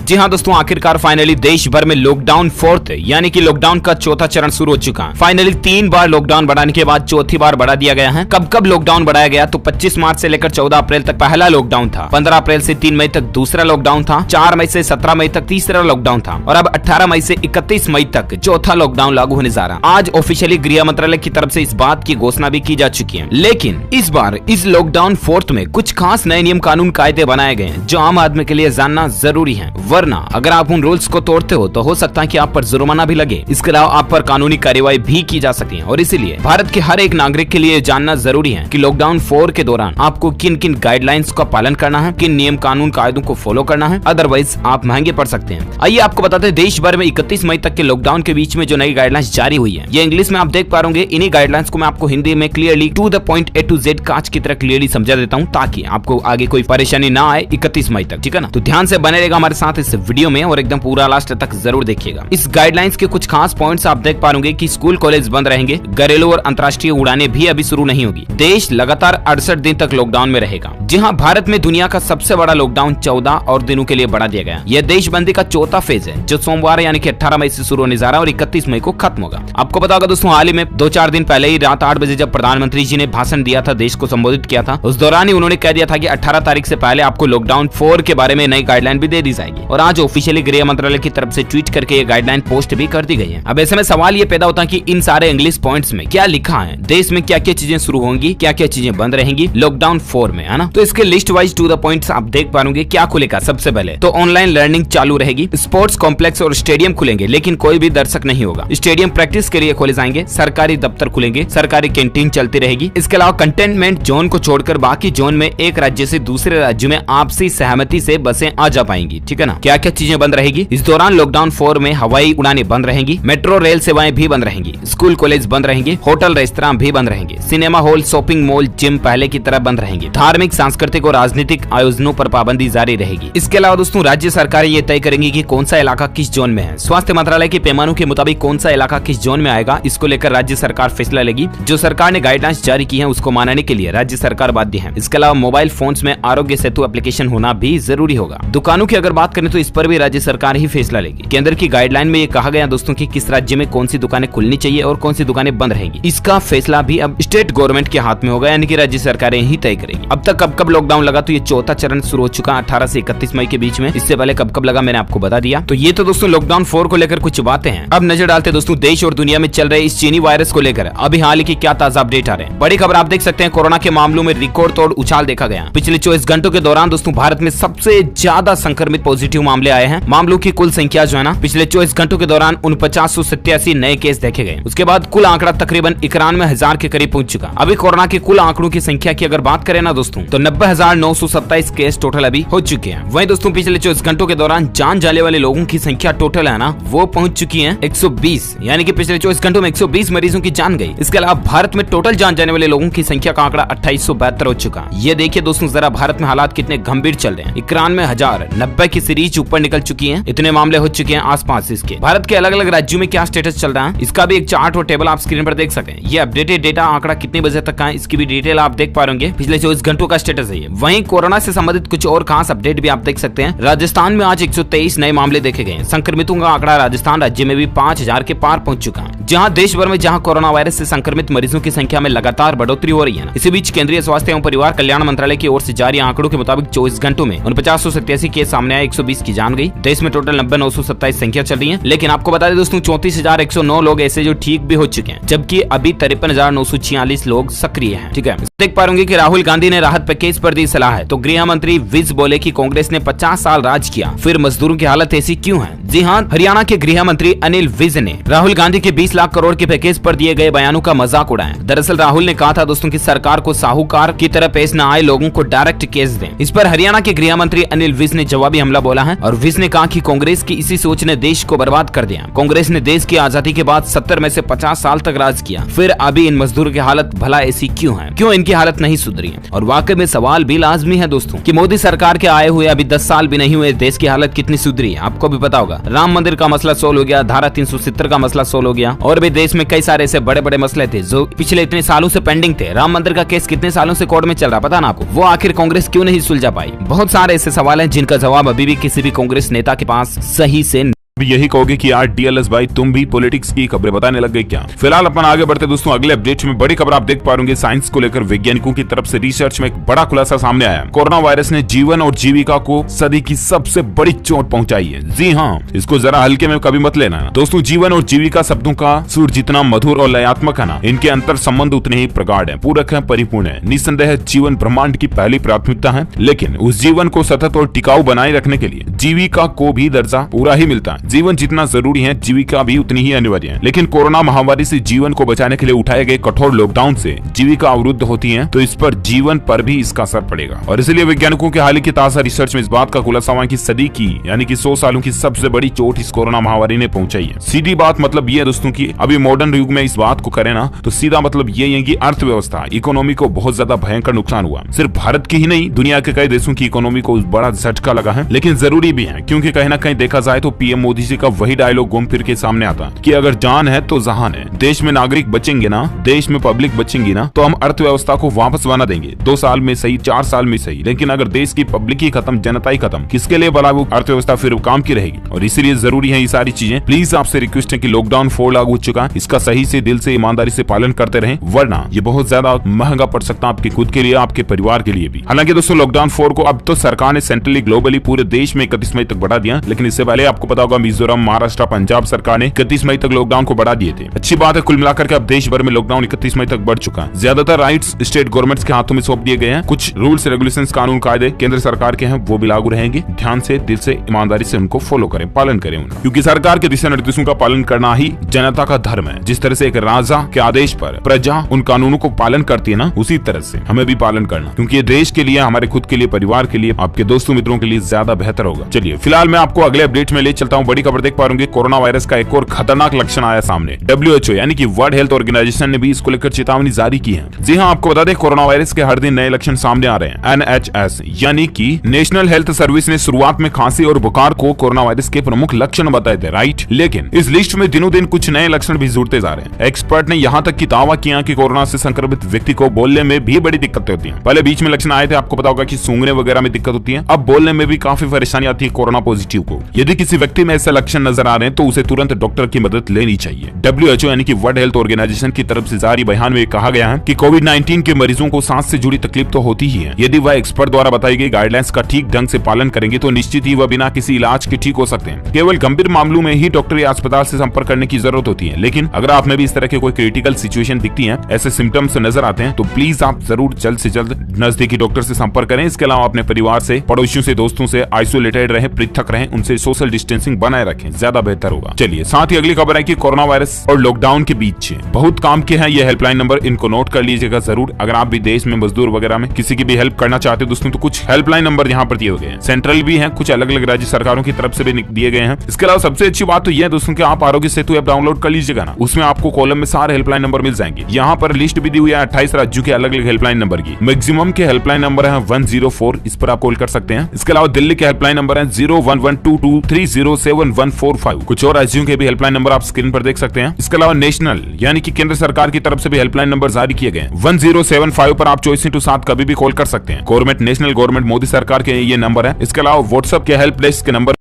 जी हाँ दोस्तों, आखिरकार फाइनली देश भर में लॉकडाउन फोर्थ यानी कि लॉकडाउन का चौथा चरण शुरू हो चुका है। फाइनली 3 बार लॉकडाउन बढ़ाने के बाद चौथी बार बढ़ा दिया गया है। कब कब लॉकडाउन बढ़ाया गया तो 25 मार्च से लेकर 14 अप्रैल तक पहला लॉकडाउन था, 15 अप्रैल से 3 मई तक दूसरा लॉकडाउन था, 4 मई से 17 मई तक तीसरा लॉकडाउन था और अब 18 मई से 31 मई तक चौथा लॉकडाउन लागू होने जा रहा है। आज ऑफिशियली गृह मंत्रालय की तरफ से इस बात की घोषणा भी की जा चुकी है। लेकिन इस बार इस लॉकडाउन फोर्थ में कुछ खास नए नियम कानून कायदे बनाए गए हैं जो आम आदमी के लिए जानना जरूरी है, वरना अगर आप उन रूल्स को तोड़ते हो तो हो सकता है कि आप पर जुर्माना भी लगे। इसके अलावा आप पर कानूनी कार्यवाही भी की जा सकती है और इसीलिए भारत के हर एक नागरिक के लिए जानना जरूरी है कि लॉकडाउन 4 के दौरान आपको किन किन गाइडलाइंस का पालन करना है, किन नियम कानून कायदों को फॉलो करना है, अदरवाइज आप महंगे पड़ सकते हैं। आइए आपको बताते हैं देश भर में 31 मई तक के लॉकडाउन के बीच में जो नई गाइडलाइंस जारी हुई है, ये इंग्लिश में आप देख पा रहे, इन्हीं गाइडलाइंस को मैं आपको हिंदी में clearly to the point A to Z कांच की तरह क्लियरली समझा देता हूँ ताकि आपको आगे कोई परेशानी ना आए 31 मई तक, ठीक है ना। तो ध्यान से बने रहेगा हमारे साथ इस वीडियो में और एकदम पूरा लास्ट तक जरूर देखिएगा। इस गाइडलाइंस के कुछ खास पॉइंट्स आप देख पा रहे कि स्कूल कॉलेज बंद रहेंगे, घरेलू और अंतर्राष्ट्रीय उड़ानें भी अभी शुरू नहीं होगी, देश लगातार 68 दिन तक लॉकडाउन में रहेगा। जी हाँ, भारत में दुनिया का सबसे बड़ा लॉकडाउन 14 और दिनों के लिए बढ़ा दिया गया। यह देशबंदी का चौथा फेज है जो सोमवार यानी कि 18 मई से शुरू होने जा रहा है और 31 मई को खत्म होगा। आपको पता होगा दोस्तों, हाल ही में 2-4 दिन पहले ही रात 8 बजे जब प्रधानमंत्री जी ने भाषण दिया था, देश को संबोधित किया था, उस दौरान ही उन्होंने कह दिया था कि 18 तारीख से पहले आपको लॉकडाउन 4 के बारे में नई गाइडलाइन भी दे दी जाएगी और आज ऑफिशियली गृह मंत्रालय की तरफ से ट्वीट करके ये गाइडलाइन पोस्ट भी कर दी गई है। अब ऐसे में सवाल ये पैदा होता है कि इन सारे इंग्लिश पॉइंट्स में क्या लिखा है, देश में क्या क्या चीजें शुरू होंगी, क्या क्या चीजें बंद रहेंगी लॉकडाउन 4 में, है ना। तो इसके list wise to the points आप देख पाओगे। क्या खुलेगा सबसे पहले तो ऑनलाइन लर्निंग चालू रहेगी, स्पोर्ट्स कॉम्प्लेक्स और स्टेडियम खुलेंगे लेकिन कोई भी दर्शक नहीं होगा, स्टेडियम प्रैक्टिस के लिए खोले जाएंगे, सरकारी दफ्तर खुलेंगे, सरकारी कैंटीन चलती रहेगी। इसके अलावा कंटेनमेंट जोन को छोड़कर बाकी जोन में एक राज्य से दूसरे राज्य में आपसी सहमति से बसें आ जा पाएंगी, ठीक है ना। क्या क्या चीजें बंद रहेगी इस दौरान लॉकडाउन 4 में? हवाई उड़ानें बंद रहेंगी, मेट्रो रेल सेवाएं भी बंद रहेंगी, स्कूल कॉलेज बंद रहेंगे, होटल रेस्तरां भी बंद रहेंगे, cinema hall, shopping mall, gym पहले की तरह बंद रहेंगे, धार्मिक, सांस्कृतिक और राजनीतिक आयोजनों पर पाबंदी जारी रहेगी। इसके अलावा दोस्तों राज्य सरकारें ये तय करेंगी कि कौन सा इलाका किस जोन में है। स्वास्थ्य मंत्रालय के पैमानों के मुताबिक कौन सा इलाका किस जोन में आएगा इसको लेकर राज्य सरकार फैसला लेगी। जो सरकार ने गाइडलाइंस जारी की है उसको मानने के लिए राज्य सरकार बाध्य है। इसके अलावा मोबाइल फोन्स में आरोग्य सेतु एप्लीकेशन होना भी जरूरी होगा। दुकानों की अगर बात करें तो इस पर भी राज्य सरकार ही फैसला लेगी। केंद्र की गाइडलाइन में ये कहा गया दोस्तों कि किस राज्य में कौन सी दुकानें खुलनी चाहिए और कौन सी दुकानें बंद रहेंगी, इसका फैसला भी अब स्टेट गवर्नमेंट के हाथ में होगा, यानी कि राज्य सरकारें ही तय करेंगी। अब तक कब कब लॉकडाउन लगा तो ये चौथा चरण शुरू हो चुका 18 से 31 मई के बीच में। इससे पहले कब कब लगा मैंने आपको बता दिया। तो ये तो दोस्तों लॉकडाउन 4 को लेकर कुछ बातें हैं। अब नजर डालते दोस्तों देश और दुनिया में चल रहे इस चीनी वायरस को लेकर अभी हाल की क्या ताजा अपडेट आ रहे हैं। बड़ी खबर आप देख सकते हैं, कोरोना के मामलों में रिकॉर्ड तोड़ उछाल देखा गया। पिछले 24 घंटों के दौरान दोस्तों भारत में सबसे ज्यादा संक्रमित पॉजिटिव मामले आए हैं। मामलों की कुल संख्या जो है ना, पिछले 24 घंटों के दौरान 4987 नए केस देखे गए। उसके बाद कुल आंकड़ा तकरीबन 91,000 के करीब पहुंच चुका। अभी कोरोना के कुल आंकड़ों की संख्या की अगर बात करें ना दोस्तों तो 90,927 केस टोटल अभी हो चुके हैं। वहीं दोस्तों पिछले 24 घंटों के दौरान जान जाने वाले लोगों की संख्या टोटल है ना, वो पहुंच चुकी है 120, यानी कि पिछले 24 घंटों में 120 मरीजों की जान गई। इसके अलावा भारत में टोटल जान जाने वाले लोगों की संख्या का आंकड़ा 2872 हो चुका। ये देखिए दोस्तों जरा भारत में हालात कितने गंभीर चल रहे हैं। 91,090 की सीरीज ऊपर निकल चुकी है, इतने मामले हो चुके हैं आसपास इसके। भारत के अलग अलग राज्यों में क्या स्टेटस चल रहा है इसका भी एक चार्ट और टेबल आप स्क्रीन पर देख सकें। ये अपडेटेड डेटा आंकड़ा कितने बजे तक का है इसकी भी डिटेल आप देख पा रहे होंगे। पिछले 24 घंटों का स्टेटस है ये। वहीं कोरोना से संबंधित कुछ और खास अपडेट भी आप देख सकते हैं। राजस्थान में आज 123 नए मामले देखे गए। संक्रमितों का आंकड़ा राजस्थान राज्य में भी 5,000 के पार पहुंच चुका है। जहां देश भर में जहां कोरोना वायरस से संक्रमित मरीजों की संख्या में लगातार बढ़ोतरी हो रही है। इसी बीच केंद्रीय स्वास्थ्य एवं परिवार कल्याण मंत्रालय की ओर से जारी आंकड़ों के मुताबिक 24 घंटों में 4987 केस सामने आए, 120 की जान गई। देश में टोटल 90,927 संख्या चल रही है। लेकिन आपको बता दें दोस्तों 34,109 लोग ऐसे जो ठीक भी हो चुके हैं, जबकि अभी 53,946 लोग सक्रिय हैं। ठीक है, देख पा रहे कि राहुल गांधी ने राहत पैकेज पर दी सलाह है तो गृह मंत्री विज बोले कि कांग्रेस ने 50 साल राज किया, फिर मजदूरों की हालत ऐसी क्यों है। जी हां, हरियाणा के गृह मंत्री अनिल विज ने राहुल गांधी के 20 लाख करोड़ के पैकेज पर दिए गए बयानों का मजाक उड़ाया। दरअसल राहुल ने कहा था दोस्तों कि सरकार को साहूकार की तरह पेश न आए लोगों को डायरेक्ट केस दें। इस पर हरियाणा के गृह मंत्री अनिल विज ने जवाबी हमला बोला है और विज ने कहा कि कांग्रेस की इसी सोच ने देश को बर्बाद कर दिया। कांग्रेस ने देश की आजादी के बाद 70 में से 50 साल तक राज किया, फिर अभी इन मजदूरों की हालत भला ऐसी क्यों है, क्यों इनकी हालत नहीं सुधरी है। और वाकई में सवाल भी लाजमी है दोस्तों कि मोदी सरकार के आए हुए अभी 10 साल भी नहीं हुए, देश की हालत कितनी सुधरी है आपको भी पता होगा। राम मंदिर का मसला सोल्व हो गया, धारा 370 का मसला सोल्व हो गया, और भी देश में कई सारे ऐसे बड़े बड़े मसले थे जो पिछले इतने सालों से पेंडिंग थे। राम मंदिर का केस कितने सालों से कोर्ट में चल रहा पता ना आपको, वो आखिर कांग्रेस क्यों नहीं सुलझा पाई। बहुत सारे ऐसे सवाल हैं जिनका जवाब अभी भी किसी किसी भी कांग्रेस नेता के पास सही से यही कहोगे कि यार डीएलएस भाई तुम भी पॉलिटिक्स की खबरें बताने लग गए क्या। फिलहाल अपन आगे बढ़ते दोस्तों अगले अपडेट में बड़ी खबर आप देख पा रहे साइंस को लेकर वैज्ञानिकों की तरफ से रिसर्च में एक बड़ा खुलासा सामने आया। कोरोना वायरस ने जीवन और जीविका को सदी की सबसे बड़ी चोट पहुंचाई है। जी हाँ, इसको जरा हल्के में कभी मत लेना दोस्तों। जीवन और जीविका शब्दों का सुर जितना मधुर और लयात्मक है ना, इनके अंतर संबंध उतने ही प्रगाढ़ है, पूरक है, परिपूर्ण है। निस्संदेह जीवन ब्रह्मांड की पहली प्राथमिकता है, लेकिन उस जीवन को सतत और टिकाऊ बनाए रखने के लिए जीविका को भी दर्जा पूरा ही मिलता है। जीवन जितना जरूरी है, जीविका भी उतनी ही अनिवार्य है। लेकिन कोरोना महामारी से जीवन को बचाने के लिए उठाए गए कठोर लॉकडाउन से जीविका अवरुद्ध होती है, तो इस पर जीवन पर भी इसका असर पड़ेगा। और इसलिए वैज्ञानिकों के हाल की ताजा रिसर्च में इस बात का खुलासा हुआ कि सदी की यानी कि 100 सालों की सबसे बड़ी चोट इस कोरोना महामारी ने पहुंचाई है। सीधी बात मतलब ये है दोस्तों की अभी मॉडर्न युग में इस बात को करें ना, तो सीधा मतलब ये है कि अर्थव्यवस्था इकोनॉमी को बहुत ज्यादा भयंकर नुकसान हुआ। सिर्फ भारत की ही नहीं, दुनिया के कई देशों की इकोनॉमी को बड़ा झटका लगा है। लेकिन जरूरी भी है, क्योंकि कहीं ना कहीं देखा जाए तो पीएम मोदी जी का वही डायलॉग घूम फिर के सामने आता कि अगर जान है तो जहान है। देश में नागरिक बचेंगे ना, देश में पब्लिक बचेंगी ना, तो हम अर्थव्यवस्था को वापस बना देंगे। 2 साल में सही, 4 साल में सही, लेकिन अगर देश की पब्लिक ही खत्म, जनता ही खत्म, किसके लिए भला वो अर्थव्यवस्था फिर काम की रहेगी। और इसीलिए जरूरी है ये सारी चीजें। प्लीज आपसे रिक्वेस्ट है कि लॉकडाउन 4 लागू हो चुका है, इसका सही से दिल से ईमानदारी से पालन करते रहें, वरना ये बहुत ज्यादा महंगा पड़ सकता है आपके खुद के लिए, आपके परिवार के लिए भी। हालांकि दोस्तों लॉकडाउन 4 को अब तो सरकार ने सेंट्रली ग्लोबली पूरे देश में 31 मई तक बढ़ा दिया, लेकिन इससे पहले आपको पता होगा मिजोरम, महाराष्ट्र, पंजाब सरकार ने 31 मई तक लॉकडाउन को बढ़ा दिए थे। अच्छी बात है, कुल मिलाकर के अब देश भर में लॉकडाउन 31 मई तक बढ़ चुका है। ज्यादातर राइट्स स्टेट गवर्नमेंट्स के हाथों में सौंप दिए गए हैं। कुछ रूल्स रेगुलेशंस, कानून कायदे केंद्र सरकार के हैं, वो भी लागू रहेंगे। ध्यान से, दिल से, ईमानदारी से उनको फॉलो करें, पालन करें उन्हें, क्योंकि सरकार के दिशा निर्देशों का पालन करना ही जनता का धर्म है। जिस तरह से एक राजा के आदेश पर प्रजा उन कानूनों को पालन करती है ना, उसी तरह से हमें भी पालन करना, क्योंकि ये देश के लिए, हमारे खुद के लिए, परिवार के लिए, आपके दोस्तों मित्रों के लिए ज्यादा बेहतर होगा। चलिए फिलहाल मैं आपको अगले अपडेट में ले चलता हूँ। बड़ी खबर देख पा रहे कोरोना वायरस का एक और खतरनाक लक्षण आया सामने। WHO यानी कि वर्ल्ड हेल्थ ऑर्गेनाइजेशन ने भी इसको लेकर चेतावनी जारी की है। जी हाँ, आपको बता दें कोरोना वायरस के हर दिन नए लक्षण सामने आ रहे हैं। NHS यानी कि नेशनल हेल्थ सर्विस ने शुरुआत में खांसी और बुखार को कोरोना वायरस के प्रमुख लक्षण बताए थे, राइट। लेकिन इस लिस्ट में दिनों दिन कुछ नए लक्षण भी जुड़ते जा रहे हैं। एक्सपर्ट ने यहाँ तक की दावा किया कि कोरोना से संक्रमित व्यक्ति को बोलने में भी बड़ी दिक्कतें होती है। पहले बीच में लक्षण आए थे, आपको पता होगा कि सूंघने वगैरह में दिक्कत होती है। अब बोलने में भी काफी परेशानी आती है कोरोना पॉजिटिव को। यदि किसी व्यक्ति में ऐसे लक्षण नजर आ रहे हैं तो उसे तुरंत डॉक्टर की मदद लेनी चाहिए। WHO यानी कि वर्ल्ड हेल्थ ऑर्गेनाइजेशन की तरफ से जारी बयान में कहा गया है कि कोविड-19 के मरीजों को सांस से जुड़ी तकलीफ तो होती ही है। यदि वह एक्सपर्ट द्वारा बताई गई गाइडलाइंस का ठीक ढंग से पालन करेंगे तो निश्चित ही वह बिना किसी इलाज के ठीक हो सकते हैं। केवल गंभीर मामलों में ही डॉक्टर या अस्पताल से संपर्क करने की जरूरत होती है। लेकिन अगर आप में भी इस तरह के कोई क्रिटिकल सिचुएशन दिखती है, ऐसे सिम्टम्स नजर आते हैं, तो प्लीज आप जरूर जल्द से जल्द नजदीकी डॉक्टर से संपर्क करें। इसके अलावा अपने परिवार से, पड़ोसियों से, दोस्तों से आइसोलेटेड रहें, पृथक रहें, उनसे सोशल डिस्टेंसिंग बनाए रखें, ज्यादा बेहतर होगा। चलिए साथ ही अगली खबर है कि कोरोना वायरस और लॉकडाउन के बीच बहुत काम के हैं ये हेल्पलाइन नंबर, इनको नोट कर लीजिएगा जरूर। अगर आप भी देश में मजदूर वगैरह में किसी की भी हेल्प करना चाहते हो दोस्तों, तो कुछ हेल्पलाइन नंबर यहाँ पर दिए गए हैं। सेंट्रल भी हैं, कुछ अलग अलग राज्य सरकारों की तरफ से भी दिए गए हैं। इसके अलावा सबसे अच्छी बात तो यह है दोस्तों कि आप आरोग्य सेतु ऐप डाउनलोड कर लीजिएगा ना, उसमें आपको कॉलम में सारे हेल्पलाइन नंबर मिल जाएंगे। यहाँ पर लिस्ट भी दी हुई है 28 राज्यों के अलग अलग हेल्पलाइन नंबर की। मैक्सिमम के हेल्पलाइन नंबर है 104, इस पर आप कॉल कर सकते हैं। इसके अलावा दिल्ली के हेल्पलाइन नंबर है 011223071145। कुछ और राज्यों के भी हेल्पलाइन नंबर आप स्क्रीन पर देख सकते हैं। इसके अलावा नेशनल यानी कि केंद्र सरकार की तरफ से भी हेल्पलाइन नंबर जारी किए गए। 1075 पर आप 24/7 कभी भी कॉल कर सकते हैं। गवर्नमेंट, नेशनल गवर्नमेंट, मोदी सरकार के ये नंबर है। इसके अलावा व्हाट्सएप के हेल्प डेस्क के नंबर